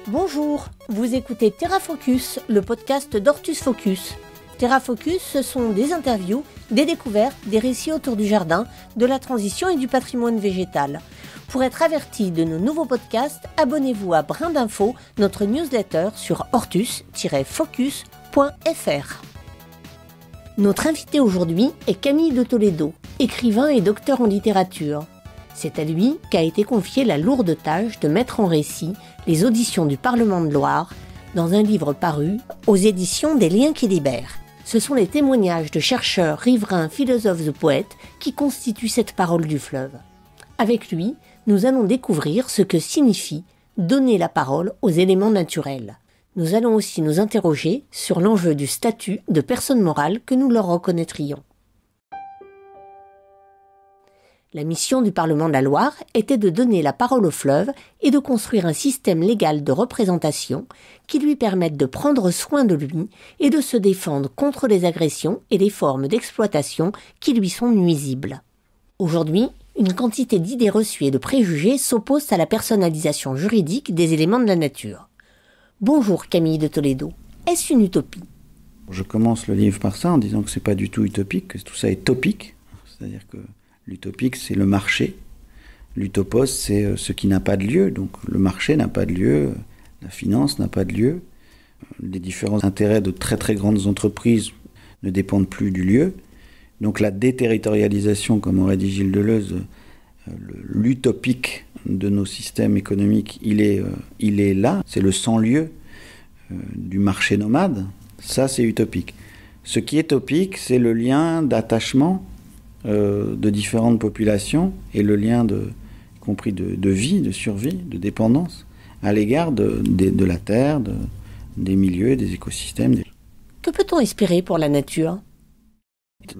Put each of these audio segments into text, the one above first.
Bonjour, vous écoutez Terra Focus, le podcast d'Hortus Focus. Terra Focus, ce sont des interviews, des découvertes, des récits autour du jardin, de la transition et du patrimoine végétal. Pour être averti de nos nouveaux podcasts, abonnez-vous à Brin d'Info, notre newsletter sur hortus-focus.fr. Notre invité aujourd'hui est Camille de Toledo, écrivain et docteur en littérature. C'est à lui qu'a été confiée la lourde tâche de mettre en récit les auditions du Parlement de Loire dans un livre paru aux éditions des Liens qui libèrent. Ce sont les témoignages de chercheurs, riverains, philosophes ou poètes qui constituent cette parole du fleuve. Avec lui, nous allons découvrir ce que signifie donner la parole aux éléments naturels. Nous allons aussi nous interroger sur l'enjeu du statut de personne morale que nous leur reconnaîtrions. La mission du Parlement de la Loire était de donner la parole au fleuve et de construire un système légal de représentation qui lui permette de prendre soin de lui et de se défendre contre les agressions et les formes d'exploitation qui lui sont nuisibles. Aujourd'hui, une quantité d'idées reçues et de préjugés s'opposent à la personnalisation juridique des éléments de la nature. Bonjour Camille de Toledo. Est-ce une utopie ? Je commence le livre par ça en disant que c'est pas du tout utopique, que tout ça est topique, c'est-à-dire que l'utopique, c'est le marché. L'utopos, c'est ce qui n'a pas de lieu. Donc le marché n'a pas de lieu, la finance n'a pas de lieu. Les différents intérêts de très très grandes entreprises ne dépendent plus du lieu. Donc la déterritorialisation, comme aurait dit Gilles Deleuze, l'utopique de nos systèmes économiques, il est là. C'est le sans-lieu du marché nomade. Ça, c'est utopique. Ce qui est topique, c'est le lien d'attachement de différentes populations et le lien y compris de vie, de survie, de dépendance à l'égard de la terre, des milieux, des écosystèmes. Que peut-on espérer pour la nature ?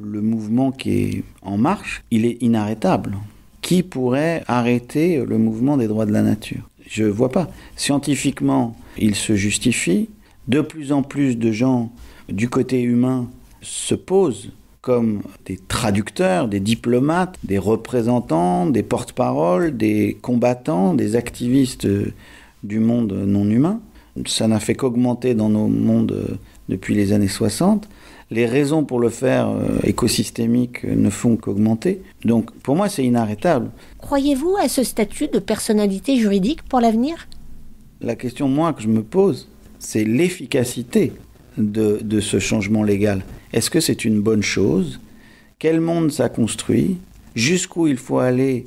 Le mouvement qui est en marche, il est inarrêtable. Qui pourrait arrêter le mouvement des droits de la nature ? Je ne vois pas. Scientifiquement, il se justifie. De plus en plus de gens du côté humain se posent comme des traducteurs, des diplomates, des représentants, des porte-paroles, des combattants, des activistes du monde non humain. Ça n'a fait qu'augmenter dans nos mondes depuis les années 60. Les raisons pour le faire écosystémique ne font qu'augmenter. Donc pour moi, c'est inarrêtable. Croyez-vous à ce statut de personnalité juridique pour l'avenir ? La question, moi, que je me pose, c'est l'efficacité de ce changement légal. Est-ce que c'est une bonne chose ? Quel monde ça construit ? Jusqu'où il faut aller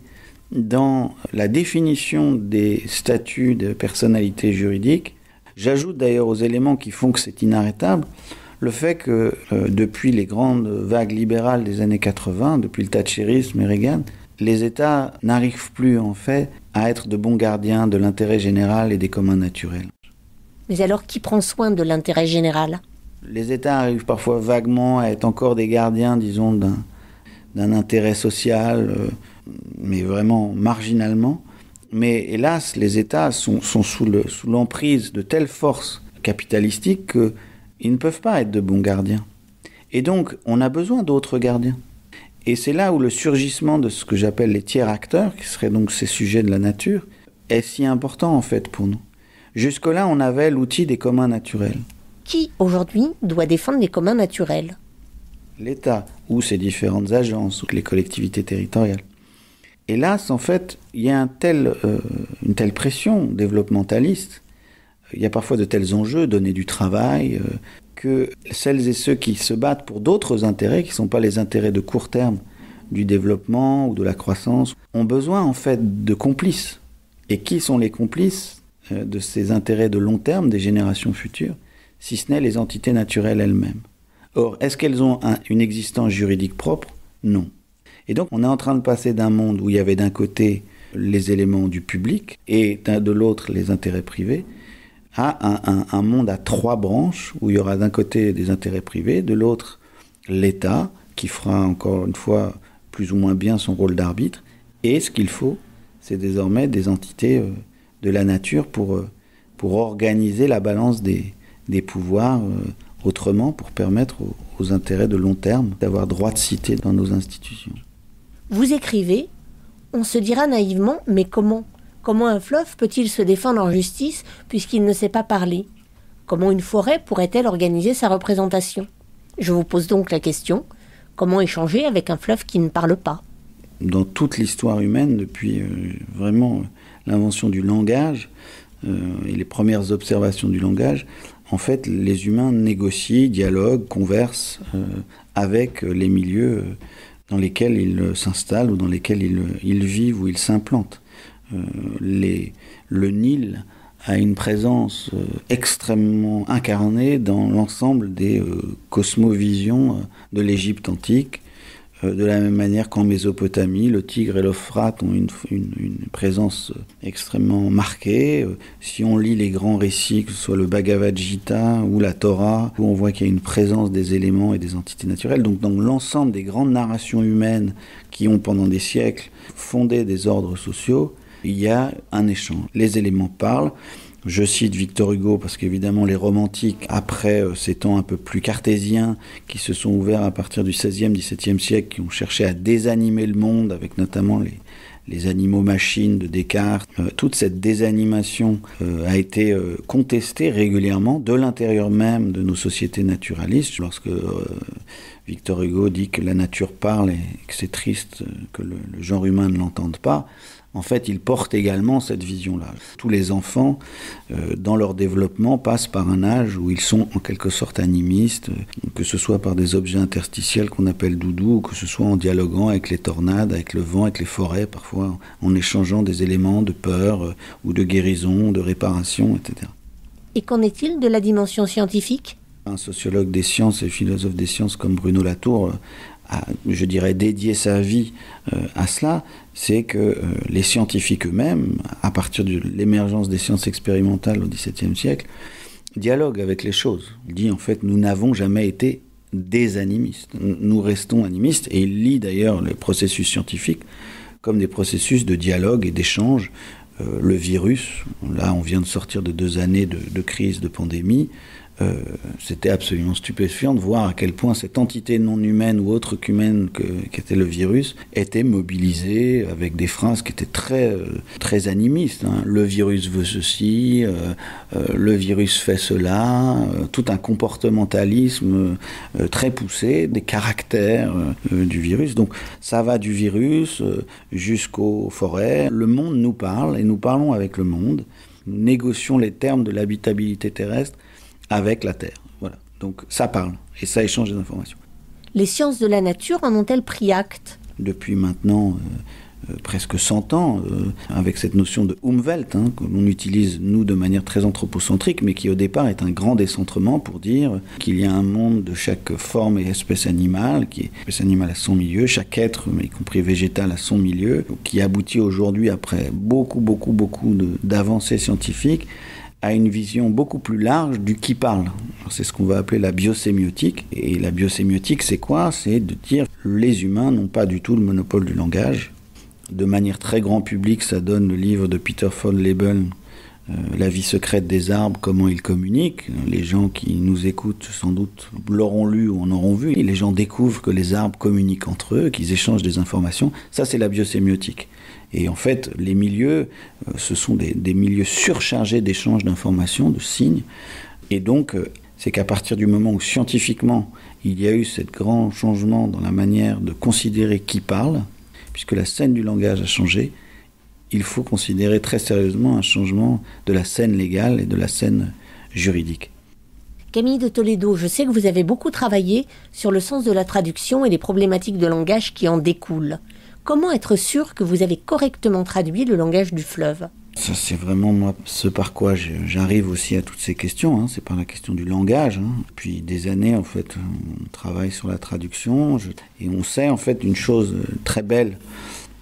dans la définition des statuts de personnalité juridique ? J'ajoute d'ailleurs aux éléments qui font que c'est inarrêtable le fait que depuis les grandes vagues libérales des années 80, depuis le thatchérisme et Reagan, les États n'arrivent plus en fait à être de bons gardiens de l'intérêt général et des communs naturels. Mais alors, qui prend soin de l'intérêt général ? Les États arrivent parfois vaguement à être encore des gardiens, disons, d'un intérêt social, mais vraiment marginalement. Mais hélas, les États sont sous l'emprise de telles forces capitalistiques qu'ils ne peuvent pas être de bons gardiens. Et donc, on a besoin d'autres gardiens. Et c'est là où le surgissement de ce que j'appelle les tiers acteurs, qui seraient donc ces sujets de la nature, est si important en fait pour nous. Jusque-là, on avait l'outil des communs naturels. Qui, aujourd'hui, doit défendre les communs naturels ? L'État, ou ses différentes agences, ou les collectivités territoriales. Hélas, en fait, il y a une telle pression développementaliste, il y a parfois de tels enjeux, donner du travail, que celles et ceux qui se battent pour d'autres intérêts, qui ne sont pas les intérêts de court terme du développement ou de la croissance, ont besoin en fait de complices. Et qui sont les complices de ces intérêts de long terme des générations futures, si ce n'est les entités naturelles elles-mêmes. Or, est-ce qu'elles ont une existence juridique propre ? Non. Et donc, on est en train de passer d'un monde où il y avait d'un côté les éléments du public et de l'autre les intérêts privés, à un monde à trois branches, où il y aura d'un côté des intérêts privés, de l'autre l'État, qui fera encore une fois plus ou moins bien son rôle d'arbitre, et ce qu'il faut, c'est désormais des entités de la nature pour organiser la balance des pouvoirs autrement pour permettre aux intérêts de long terme d'avoir droit de cité dans nos institutions. Vous écrivez, on se dira naïvement, mais comment ? Comment un fleuve peut-il se défendre en justice puisqu'il ne sait pas parler ? Comment une forêt pourrait-elle organiser sa représentation ? Je vous pose donc la question, comment échanger avec un fleuve qui ne parle pas ? Dans toute l'histoire humaine, depuis vraiment l'invention du langage et les premières observations du langage, en fait, les humains négocient, dialoguent, conversent avec les milieux dans lesquels ils s'installent ou dans lesquels ils vivent ou ils s'implantent. Le Nil a une présence extrêmement incarnée dans l'ensemble des cosmovisions de l'Égypte antique. De la même manière qu'en Mésopotamie, le Tigre et l'Euphrate ont une présence extrêmement marquée. Si on lit les grands récits, que ce soit le Bhagavad Gita ou la Torah, où on voit qu'il y a une présence des éléments et des entités naturelles. Donc dans l'ensemble des grandes narrations humaines qui ont pendant des siècles fondé des ordres sociaux, il y a un échange. Les éléments parlent. Je cite Victor Hugo parce qu'évidemment les romantiques, après ces temps un peu plus cartésiens qui se sont ouverts à partir du XVIe, XVIIe siècle, qui ont cherché à désanimer le monde avec notamment les animaux-machines de Descartes. Toute cette désanimation a été contestée régulièrement de l'intérieur même de nos sociétés naturalistes. Lorsque Victor Hugo dit que la nature parle et que c'est triste que le genre humain ne l'entende pas, en fait, il porte également cette vision-là. Tous les enfants, dans leur développement, passent par un âge où ils sont en quelque sorte animistes, que ce soit par des objets interstitiels qu'on appelle doudou, ou que ce soit en dialoguant avec les tornades, avec le vent, avec les forêts, parfois en échangeant des éléments de peur ou de guérison, de réparation, etc. Et qu'en est-il de la dimension scientifique ? Un sociologue des sciences et philosophe des sciences comme Bruno Latour a, je dirais, dédié sa vie à cela. C'est que les scientifiques eux-mêmes, à partir de l'émergence des sciences expérimentales au XVIIe siècle, dialoguent avec les choses. Il dit en fait, nous n'avons jamais été des animistes. Nous restons animistes, et il lit d'ailleurs les processus scientifiques comme des processus de dialogue et d'échange. Le virus, là on vient de sortir de 2 années de crise, de pandémie, c'était absolument stupéfiant de voir à quel point cette entité non humaine ou autre qu'humaine qu'était le virus était mobilisée avec des phrases qui étaient très animistes. Hein. Le virus veut ceci, le virus fait cela, tout un comportementalisme très poussé, des caractères du virus. Donc ça va du virus jusqu'aux forêts. Le monde nous parle et nous parlons avec le monde. Nous négocions les termes de l'habitabilité terrestre avec la Terre. Voilà. Donc ça parle et ça échange des informations. Les sciences de la nature en ont-elles pris acte ? Depuis maintenant presque 100 ans, avec cette notion de Umwelt, que l'on utilise nous de manière très anthropocentrique, mais qui au départ est un grand décentrement pour dire qu'il y a un monde de chaque forme et espèce animale, qui est espèce animale à son milieu, chaque être, y compris végétal, à son milieu, qui aboutit aujourd'hui, après beaucoup d'avancées scientifiques, à une vision beaucoup plus large du qui parle. Alors, c'est ce qu'on va appeler la biosémiotique. Et la biosémiotique, c'est quoi ? C'est de dire que les humains n'ont pas du tout le monopole du langage. De manière très grand public, ça donne le livre de Peter von Leben, La vie secrète des arbres, comment ils communiquent. Les gens qui nous écoutent, sans doute, l'auront lu ou en auront vu. Et les gens découvrent que les arbres communiquent entre eux, qu'ils échangent des informations. Ça, c'est la biosémiotique. Et en fait, les milieux, ce sont des milieux surchargés d'échanges d'informations, de signes. Et donc, c'est qu'à partir du moment où scientifiquement, il y a eu ce grand changement dans la manière de considérer qui parle, puisque la scène du langage a changé, il faut considérer très sérieusement un changement de la scène légale et de la scène juridique. Camille de Toledo, je sais que vous avez beaucoup travaillé sur le sens de la traduction et les problématiques de langage qui en découlent. Comment être sûr que vous avez correctement traduit le langage du fleuve ? Ça, c'est vraiment moi, ce par quoi j'arrive aussi à toutes ces questions. C'est par la question du langage. Depuis des années, en fait, on travaille sur la traduction. Et on sait, en fait, une chose très belle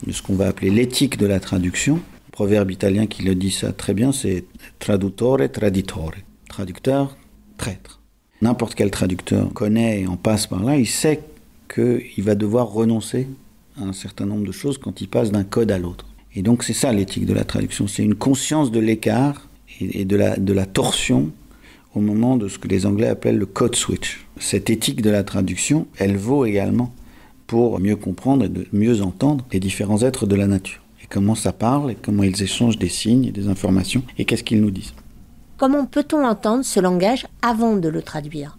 de ce qu'on va appeler l'éthique de la traduction. Le proverbe italien qui le dit ça très bien, c'est « tradutore, traditore ». Traducteur, traître. N'importe quel traducteur connaît et en passe par là, il sait qu'il va devoir renoncer à un certain nombre de choses quand il passe d'un code à l'autre. Et donc c'est ça l'éthique de la traduction, c'est une conscience de l'écart et de la torsion au moment de ce que les Anglais appellent le code switch. Cette éthique de la traduction, elle vaut également pour mieux comprendre et de mieux entendre les différents êtres de la nature. Et comment ça parle, et comment ils échangent des signes et des informations, et qu'est-ce qu'ils nous disent. Comment peut-on entendre ce langage avant de le traduire ?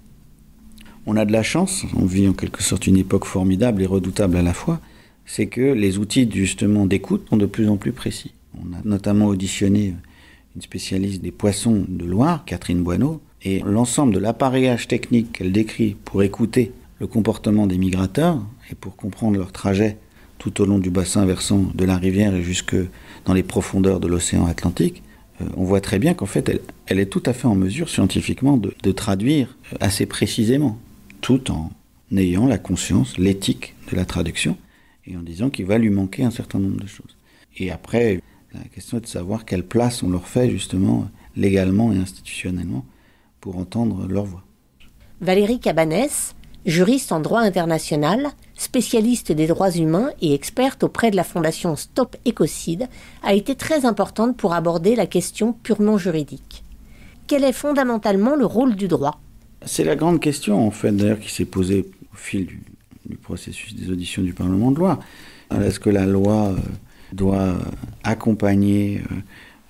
On a de la chance, on vit en quelque sorte une époque formidable et redoutable à la fois, c'est que les outils justement d'écoute sont de plus en plus précis. On a notamment auditionné une spécialiste des poissons de Loire, Catherine Boineau, et l'ensemble de l'appareillage technique qu'elle décrit pour écouter le comportement des migrateurs et pour comprendre leur trajet tout au long du bassin versant de la rivière et jusque dans les profondeurs de l'océan Atlantique, on voit très bien qu'en fait, elle est tout à fait en mesure scientifiquement de traduire assez précisément, tout en ayant la conscience, l'éthique de la traduction, et en disant qu'il va lui manquer un certain nombre de choses. Et après, la question est de savoir quelle place on leur fait justement légalement et institutionnellement pour entendre leur voix. Valérie Cabanès, juriste en droit international, spécialiste des droits humains et experte auprès de la fondation Stop Écocide, a été très importante pour aborder la question purement juridique. Quel est fondamentalement le rôle du droit ? C'est la grande question en fait d'ailleurs qui s'est posée au fil du processus des auditions du Parlement de loi. Est-ce que la loi doit accompagner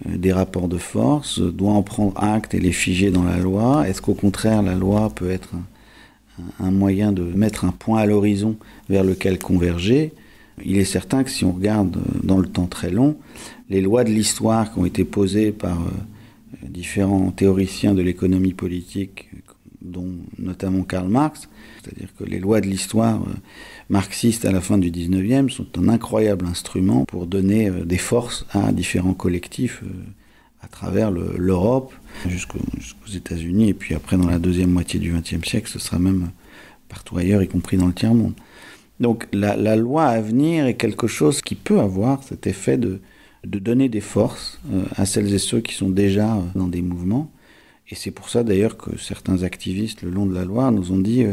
des rapports de force, doit en prendre acte et les figer dans la loi ? Est-ce qu'au contraire la loi peut être un moyen de mettre un point à l'horizon vers lequel converger ? Il est certain que si on regarde dans le temps très long, les lois de l'histoire qui ont été posées par différents théoriciens de l'économie politique, dont notamment Karl Marx, c'est-à-dire que les lois de l'histoire marxistes à la fin du 19e sont un incroyable instrument pour donner des forces à différents collectifs à travers l'Europe jusqu'aux États-Unis, et puis après dans la deuxième moitié du XXe siècle, ce sera même partout ailleurs, y compris dans le tiers-monde. Donc la loi à venir est quelque chose qui peut avoir cet effet de donner des forces à celles et ceux qui sont déjà dans des mouvements. Et c'est pour ça d'ailleurs que certains activistes le long de la Loire nous ont dit,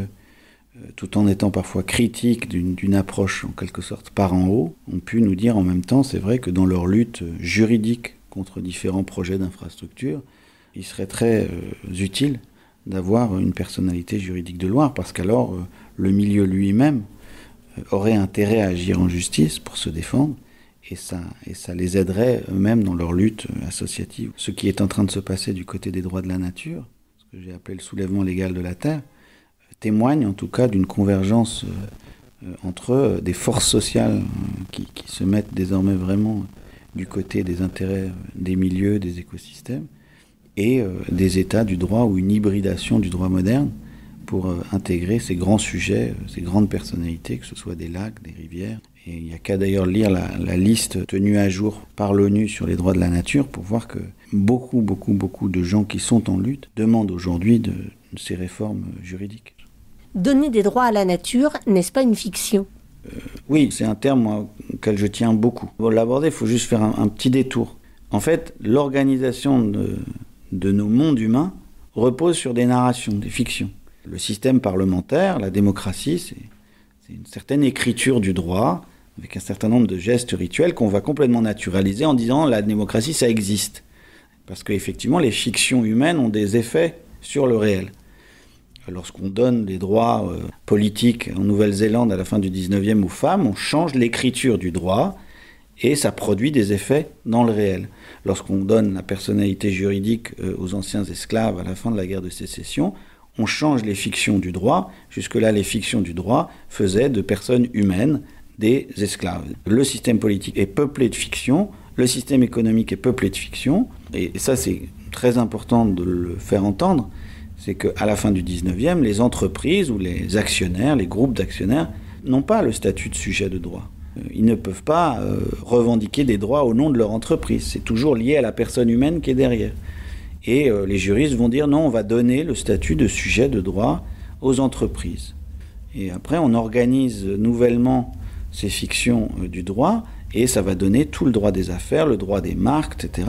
tout en étant parfois critiques d'une approche en quelque sorte par en haut, ont pu nous dire en même temps, c'est vrai que dans leur lutte juridique contre différents projets d'infrastructure, il serait très utile d'avoir une personnalité juridique de Loire, parce qu'alors le milieu lui-même aurait intérêt à agir en justice pour se défendre, et ça les aiderait eux-mêmes dans leur lutte associative. Ce qui est en train de se passer du côté des droits de la nature, ce que j'ai appelé le soulèvement légal de la terre, témoigne en tout cas d'une convergence entre des forces sociales qui se mettent désormais vraiment du côté des intérêts des milieux, des écosystèmes, et des états du droit ou une hybridation du droit moderne pour intégrer ces grands sujets, ces grandes personnalités, que ce soit des lacs, des rivières. Et il n'y a qu'à d'ailleurs lire la liste tenue à jour par l'ONU sur les droits de la nature pour voir que beaucoup de gens qui sont en lutte demandent aujourd'hui de ces réformes juridiques. Donner des droits à la nature, n'est-ce pas une fiction ? Oui, c'est un terme auquel je tiens beaucoup. Pour l'aborder, il faut juste faire un petit détour. En fait, l'organisation de nos mondes humains repose sur des narrations, des fictions. Le système parlementaire, la démocratie, c'est une certaine écriture du droit, avec un certain nombre de gestes rituels qu'on va complètement naturaliser en disant la démocratie, ça existe. Parce qu'effectivement, les fictions humaines ont des effets sur le réel. Lorsqu'on donne des droits politiques en Nouvelle-Zélande à la fin du 19e aux femmes, on change l'écriture du droit et ça produit des effets dans le réel. Lorsqu'on donne la personnalité juridique aux anciens esclaves à la fin de la guerre de sécession, on change les fictions du droit. Jusque-là, les fictions du droit faisaient de personnes humaines des esclaves. Le système politique est peuplé de fictions, le système économique est peuplé de fictions, et ça c'est très important de le faire entendre. C'est qu'à la fin du 19e, les entreprises ou les actionnaires, les groupes d'actionnaires, n'ont pas le statut de sujet de droit. Ils ne peuvent pas revendiquer des droits au nom de leur entreprise. C'est toujours lié à la personne humaine qui est derrière. Et les juristes vont dire non, on va donner le statut de sujet de droit aux entreprises. Et après, on organise nouvellement ces fictions du droit, et ça va donner tout le droit des affaires, le droit des marques, etc.,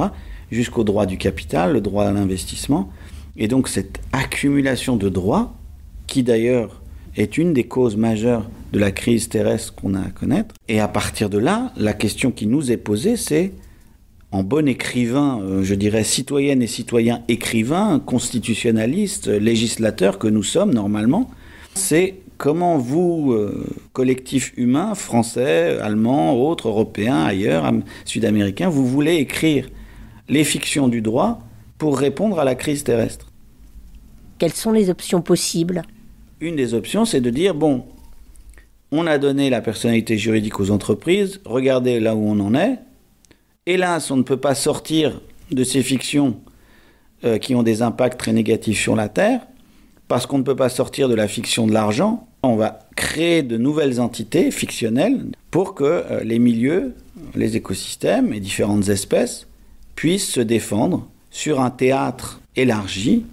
jusqu'au droit du capital, le droit à l'investissement. Et donc cette accumulation de droits, qui d'ailleurs est une des causes majeures de la crise terrestre qu'on a à connaître, et à partir de là, la question qui nous est posée, c'est en bon écrivain, je dirais citoyenne et citoyen écrivain, constitutionnaliste, législateur que nous sommes normalement, c'est comment vous, collectif humain, français, allemand, autres, européens, ailleurs, sud-américains, vous voulez écrire les fictions du droit pour répondre à la crise terrestre. Quelles sont les options possibles ? Une des options, c'est de dire, bon, on a donné la personnalité juridique aux entreprises, regardez là où on en est. Hélas, on ne peut pas sortir de ces fictions qui ont des impacts très négatifs sur la Terre, parce qu'on ne peut pas sortir de la fiction de l'argent. On va créer de nouvelles entités fictionnelles pour que les milieux, les écosystèmes et différentes espèces puissent se défendre sur un théâtre élargi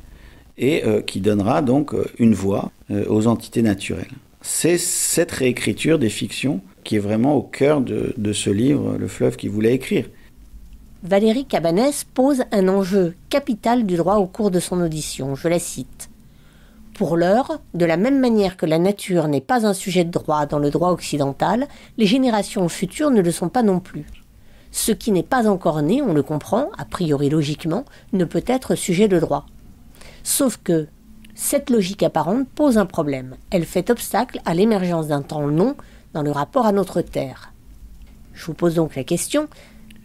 et qui donnera donc une voix aux entités naturelles. C'est cette réécriture des fictions qui est vraiment au cœur de ce livre, Le fleuve qu'il voulait écrire. Valérie Cabanès pose un enjeu capital du droit au cours de son audition. Je la cite. « Pour l'heure, de la même manière que la nature n'est pas un sujet de droit dans le droit occidental, les générations futures ne le sont pas non plus. Ce qui n'est pas encore né, on le comprend, a priori logiquement, ne peut être sujet de droit. Sauf que cette logique apparente pose un problème. Elle fait obstacle à l'émergence d'un temps long dans le rapport à notre Terre. Je vous pose donc la question,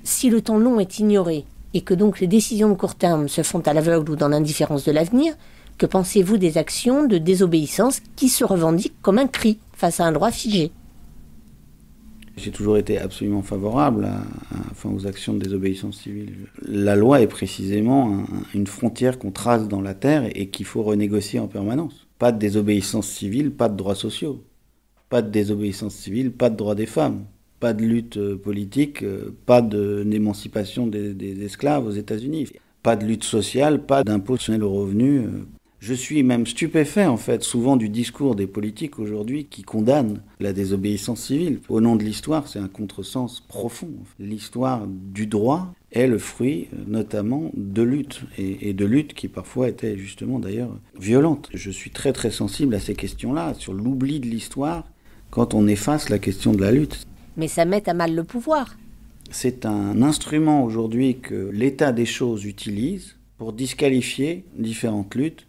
si le temps long est ignoré et que donc les décisions de court terme se font à l'aveugle ou dans l'indifférence de l'avenir, que pensez-vous des actions de désobéissance qui se revendiquent comme un cri face à un droit figé ? J'ai toujours été absolument favorable aux actions de désobéissance civile. La loi est précisément une frontière qu'on trace dans la terre et qu'il faut renégocier en permanence. Pas de désobéissance civile, pas de droits sociaux. Pas de désobéissance civile, pas de droits des femmes. Pas de lutte politique, pas d'émancipation des esclaves aux États-Unis. Pas de lutte sociale, pas d'impôt sur le revenu. Je suis même stupéfait, en fait, souvent du discours des politiques aujourd'hui qui condamnent la désobéissance civile. Au nom de l'histoire, c'est un contresens profond. L'histoire du droit est le fruit, notamment, de luttes, et de luttes qui parfois étaient justement, d'ailleurs, violentes. Je suis très très sensible à ces questions-là, sur l'oubli de l'histoire, quand on efface la question de la lutte. Mais ça met à mal le pouvoir. C'est un instrument aujourd'hui que l'état des choses utilise pour disqualifier différentes luttes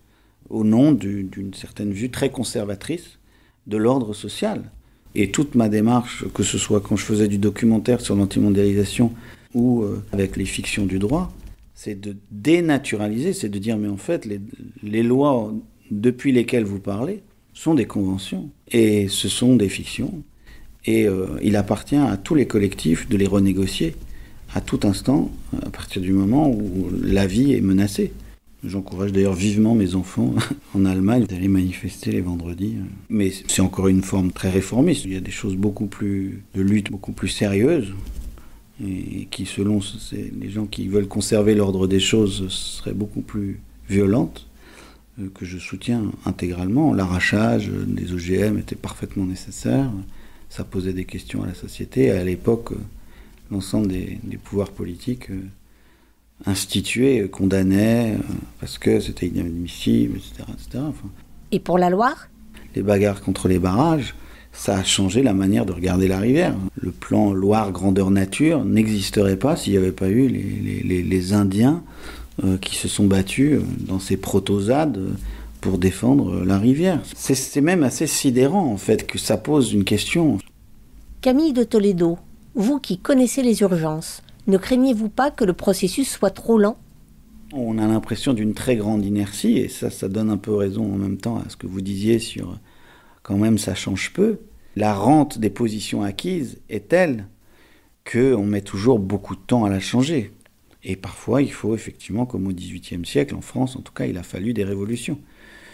au nom d'une certaine vue très conservatrice de l'ordre social. Et toute ma démarche, que ce soit quand je faisais du documentaire sur l'antimondialisation ou avec les fictions du droit, c'est de dénaturaliser, c'est de dire mais en fait les lois depuis lesquelles vous parlez sont des conventions et ce sont des fictions. Et il appartient à tous les collectifs de les renégocier à tout instant, à partir du moment où la vie est menacée. J'encourage d'ailleurs vivement mes enfants en Allemagne d'aller manifester les vendredis. Mais c'est encore une forme très réformiste. Il y a des choses de lutte beaucoup plus sérieuses et qui, selon les gens qui veulent conserver l'ordre des choses, seraient beaucoup plus violentes, que je soutiens intégralement. L'arrachage des OGM était parfaitement nécessaire. Ça posait des questions à la société. Et à l'époque, l'ensemble des pouvoirs politiques institués, condamnaient, parce que c'était inadmissible, etc. Enfin, et pour la Loire ? Les bagarres contre les barrages, ça a changé la manière de regarder la rivière. Le plan Loire grandeur nature n'existerait pas s'il n'y avait pas eu les Indiens qui se sont battus dans ces protozades pour défendre la rivière. C'est même assez sidérant, en fait, que ça pose une question. Camille de Toledo, vous qui connaissez les urgences, ne craignez-vous pas que le processus soit trop lent ? On a l'impression d'une très grande inertie, et ça donne un peu raison en même temps à ce que vous disiez sur quand même ça change peu. La rente des positions acquises est telle qu'on met toujours beaucoup de temps à la changer. Et parfois, il faut effectivement, comme au XVIIIe siècle, en France en tout cas, il a fallu des révolutions.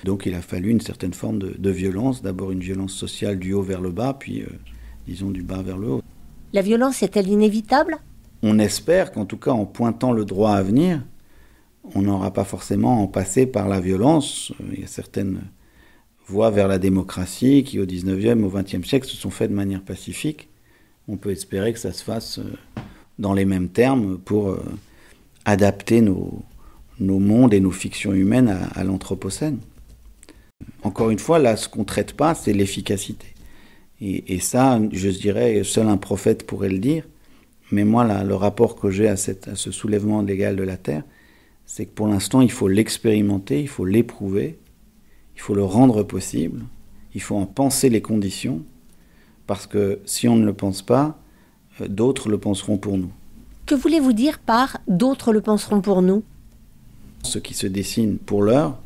Donc il a fallu une certaine forme de violence, d'abord une violence sociale du haut vers le bas, puis disons du bas vers le haut. La violence est-elle inévitable ? On espère qu'en tout cas, en pointant le droit à venir, on n'aura pas forcément à en passer par la violence. Il y a certaines voies vers la démocratie qui, au XIXe, au XXe siècle, se sont faites de manière pacifique. On peut espérer que ça se fasse dans les mêmes termes pour adapter nos mondes et nos fictions humaines à l'anthropocène. Encore une fois, là, ce qu'on ne traite pas, c'est l'efficacité. Et ça, je dirais, seul un prophète pourrait le dire. Mais moi, là, le rapport que j'ai à ce soulèvement légal de la Terre, c'est que pour l'instant, il faut l'expérimenter, il faut l'éprouver, il faut le rendre possible, il faut en penser les conditions, parce que si on ne le pense pas, d'autres le penseront pour nous. Que voulez-vous dire par « d'autres le penseront pour nous » ? Ce qui se dessine pour l'heure,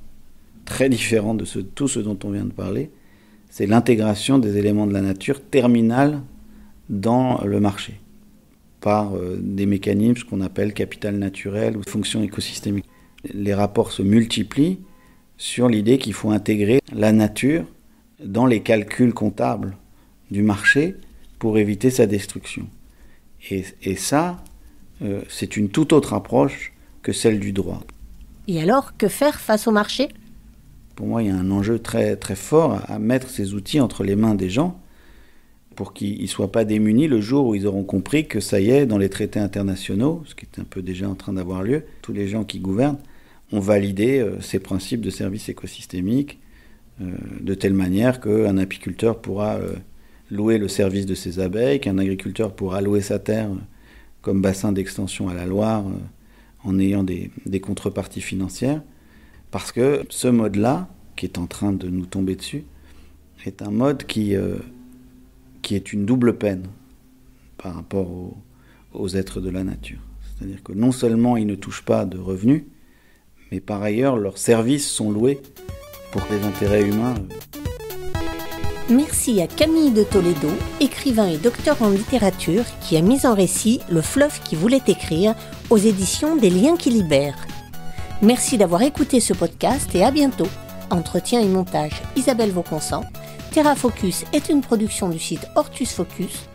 très différent de tout ce dont on vient de parler, c'est l'intégration des éléments de la nature terminale dans le marché, par des mécanismes qu'on appelle capital naturel ou fonction écosystémique. Les rapports se multiplient sur l'idée qu'il faut intégrer la nature dans les calculs comptables du marché pour éviter sa destruction. Et ça, c'est une toute autre approche que celle du droit. Et alors, que faire face au marché ? Pour moi, il y a un enjeu très, très fort à mettre ces outils entre les mains des gens pour qu'ils ne soient pas démunis le jour où ils auront compris que ça y est, dans les traités internationaux, ce qui est un peu déjà en train d'avoir lieu, tous les gens qui gouvernent ont validé ces principes de service écosystémique de telle manière qu'un apiculteur pourra louer le service de ses abeilles, qu'un agriculteur pourra louer sa terre comme bassin d'extension à la Loire en ayant des contreparties financières. Parce que ce mode-là, qui est en train de nous tomber dessus, est un mode qui est une double peine par rapport aux êtres de la nature. C'est-à-dire que non seulement ils ne touchent pas de revenus, mais par ailleurs leurs services sont loués pour des intérêts humains. Merci à Camille de Toledo, écrivain et docteur en littérature, qui a mis en récit Le fleuve qui voulait écrire aux éditions des Liens qui libèrent. Merci d'avoir écouté ce podcast et à bientôt. Entretien et montage Isabelle Vauconsant. Terra Focus est une production du site Hortus Focus.